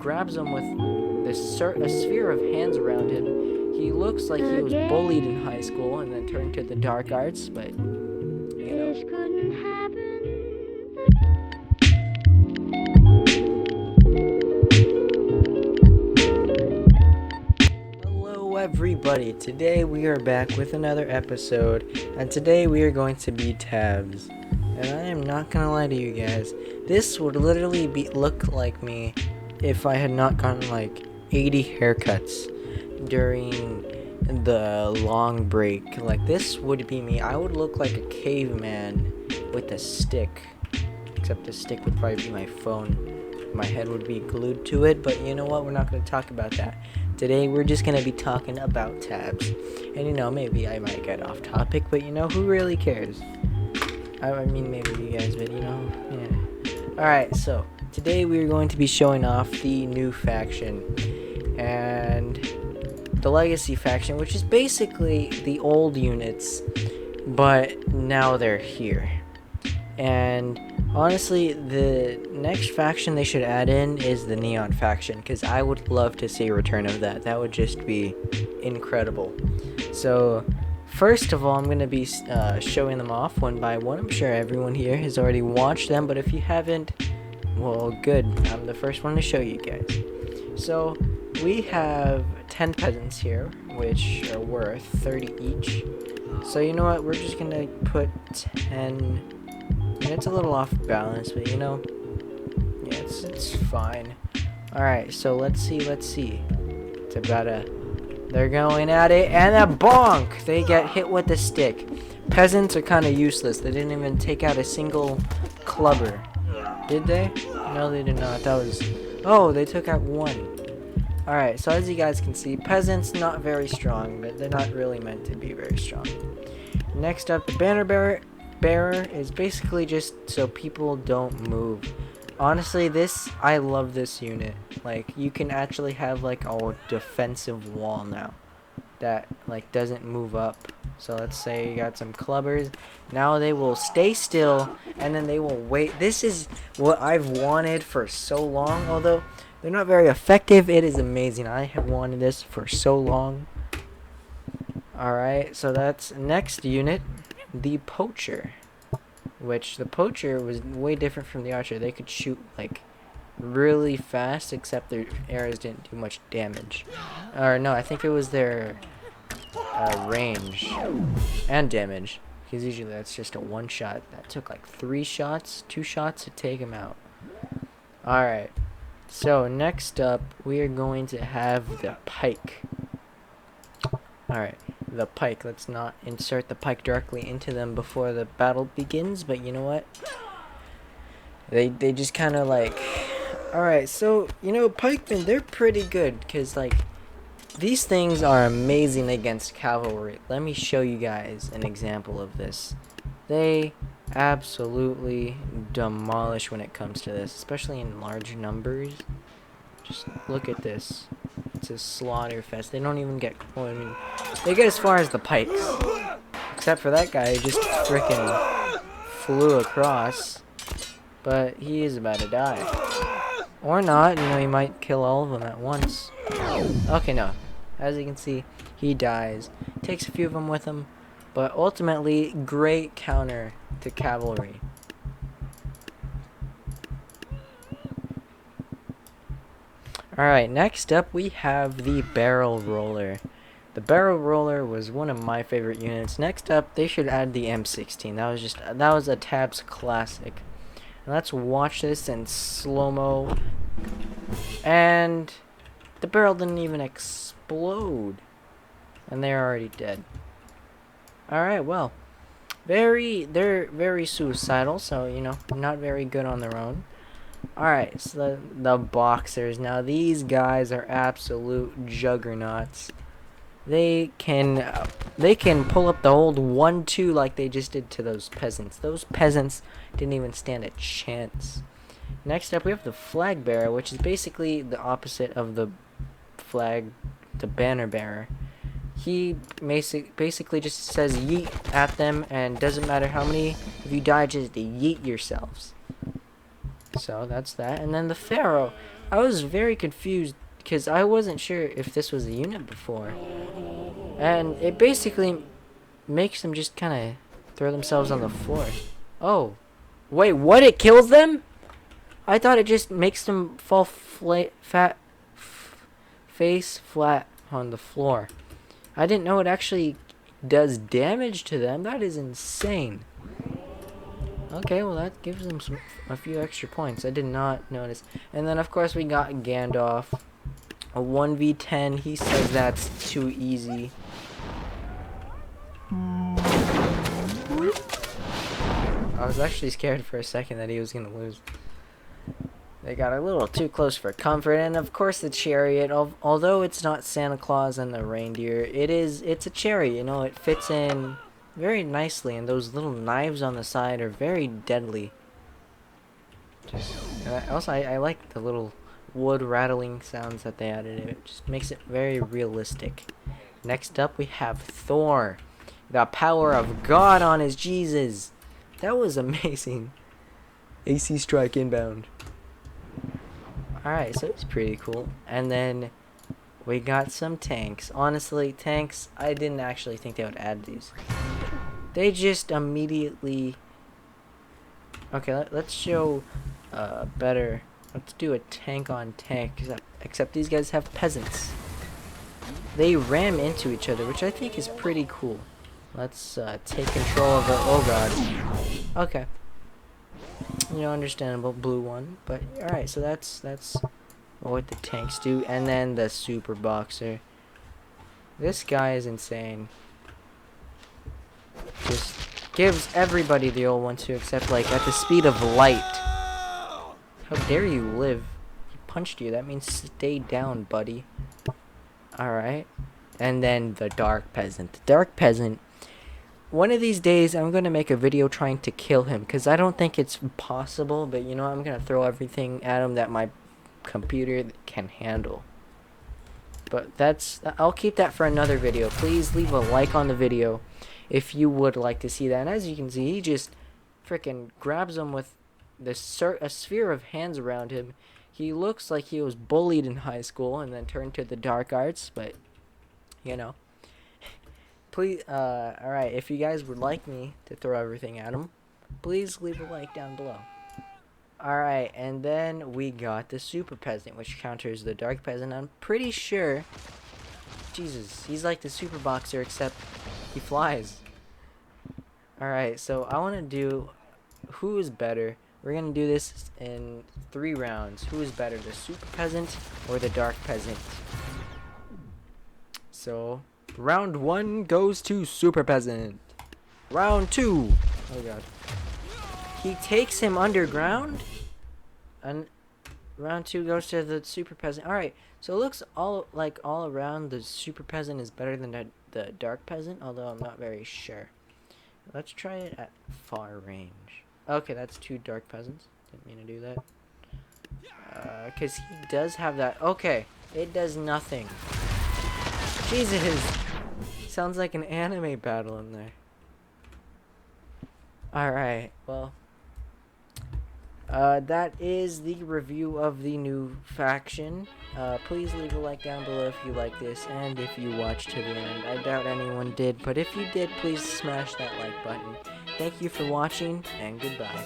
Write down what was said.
grabs him with a sphere of hands around him. He looks like he was bullied in high school and then turned to the dark arts, but you know. This couldn't happen. Hello everybody, today we are back with another episode, and today we are going to be tabs. And I am not gonna lie to you guys, this would literally look like me if I had not gotten like 80 haircuts during the long break. Like, this would be me. I would look like a caveman with a stick, except the stick would probably be my phone. My head would be glued to it, but you know what, we're not going to talk about that. Today we're just going to be talking about tabs. And maybe I might get off topic, but who really cares? I mean, maybe you guys, but yeah. Alright, so today we're going to be showing off the new faction and the legacy faction, which is basically the old units, but now they're here. And honestly, the next faction they should add in is the Neon faction, because I would love to see a return of that. That would just be incredible. So, first of all, I'm going to be showing them off one by one. I'm sure everyone here has already watched them, but if you haven't, well, good. I'm the first one to show you guys. So, we have 10 peasants here, which are worth 30 each. So, you know what? We're just going to put 10... It's a little off balance, but yeah, it's fine. Alright, so let's see. It's about they're going at it, and a bonk! They get hit with the stick. Peasants are kind of useless. They didn't even take out a single clubber. Did they? No, they did not. Oh, they took out one. Alright, so as you guys can see, peasants not very strong, but they're not really meant to be very strong. Next up, the banner bearer is basically just so people don't move. Honestly, I love this unit. Like, you can actually have like a defensive wall now that like doesn't move up. So let's say you got some clubbers. Now they will stay still and then they will wait. This is what I've wanted for so long. Although they're not very effective, it is amazing. I have wanted this for so long. Alright, so that's next unit. The poacher, which the poacher was way different from the archer. They could shoot like really fast, except their arrows didn't do much damage. Or no, I think it was their range and damage, because usually that's just a one shot. That took like 2 shots to take him out. Alright, so next up we are going to have the pike. Alright, the pike. Let's not insert the pike directly into them before the battle begins, but you know what? They just kind of like... Alright, so, pikemen, they're pretty good, because, like, these things are amazing against cavalry. Let me show you guys an example of this. They absolutely demolish when it comes to this, especially in large numbers. Just look at this. It's a slaughter fest. They don't even get... Well, I mean, they get as far as the pikes. Except for that guy who just frickin' flew across. But he is about to die. Or not. He might kill all of them at once. Okay, no. As you can see, he dies. Takes a few of them with him. But ultimately, great counter to cavalry. Alright, next up we have the barrel roller. The barrel roller was one of my favorite units. Next up, they should add the M16. That was a Tabs classic. And let's watch this in slow-mo. And the barrel didn't even explode. And they're already dead. Alright, well. They're very suicidal, so, not very good on their own. Alright, so the boxers. Now, these guys are absolute juggernauts. They can pull up the old 1-2 like they just did to those peasants. Those peasants didn't even stand a chance. Next up, we have the flag bearer, which is basically the opposite of the banner bearer. He basically just says yeet at them, and doesn't matter how many. If you die, just yeet yourselves. So that's that. And then the Pharaoh. I was very confused because I wasn't sure if this was a unit before. And it basically makes them just kind of throw themselves on the floor. Oh. Wait, what? It kills them? I thought it just makes them fall face flat on the floor. I didn't know it actually does damage to them. That is insane. Okay, well that gives them a few extra points. I did not notice. And then of course we got Gandalf. A 1v10. He says that's too easy. I was actually scared for a second that he was gonna lose. They got a little too close for comfort, and of course the chariot. Although it's not Santa Claus and the reindeer, it's a chariot. You know, it fits in very nicely, and those little knives on the side are very deadly. I like the little wood rattling sounds that they added. It just makes it very realistic. Next up, we have Thor. The power of God on his Jesus. That was amazing. AC strike inbound. Alright, so it's pretty cool. And then we got some tanks. Honestly, tanks, I didn't actually think they would add these. They just immediately... Okay, let's show better. Let's do a tank on tank. Except these guys have peasants. They ram into each other, which I think is pretty cool. Let's take control of the... Oh god. Okay. You know, understandable, blue one. But alright, so that's what the tanks do. And then the super boxer. This guy is insane. Just gives everybody the old 1-2, except like at the speed of light. How dare you live? He punched you. That means stay down, buddy. Alright. And then the dark peasant. The dark peasant. One of these days, I'm going to make a video trying to kill him, because I don't think it's possible, but you know, I'm going to throw everything at him that my computer can handle. But I'll keep that for another video. Please leave a like on the video if you would like to see that. And as you can see, he just freaking grabs him with a sphere of hands around him. He looks like he was bullied in high school and then turned to the dark arts, but, you know. Please, alright, if you guys would like me to throw everything at him, please leave a like down below. Alright, and then we got the super peasant, which counters the dark peasant. I'm pretty sure, Jesus, he's like the super boxer, except he flies. Alright, so I want to do who is better. We're going to do this in 3 rounds. Who is better, the super peasant or the dark peasant? So... Round 1 goes to Super Peasant. Round 2. Oh god. He takes him underground. And round 2 goes to the Super Peasant. Alright, so it looks all around the Super Peasant is better than the Dark Peasant, although I'm not very sure. Let's try it at far range. Okay, that's 2 Dark Peasants. Didn't mean to do that. Because he does have that. Okay, it does nothing. Jesus! Sounds like an anime battle in there. Alright, well. That is the review of the new faction. Please leave a like down below if you like this, and if you watched to the end. I doubt anyone did, but if you did, please smash that like button. Thank you for watching, and goodbye.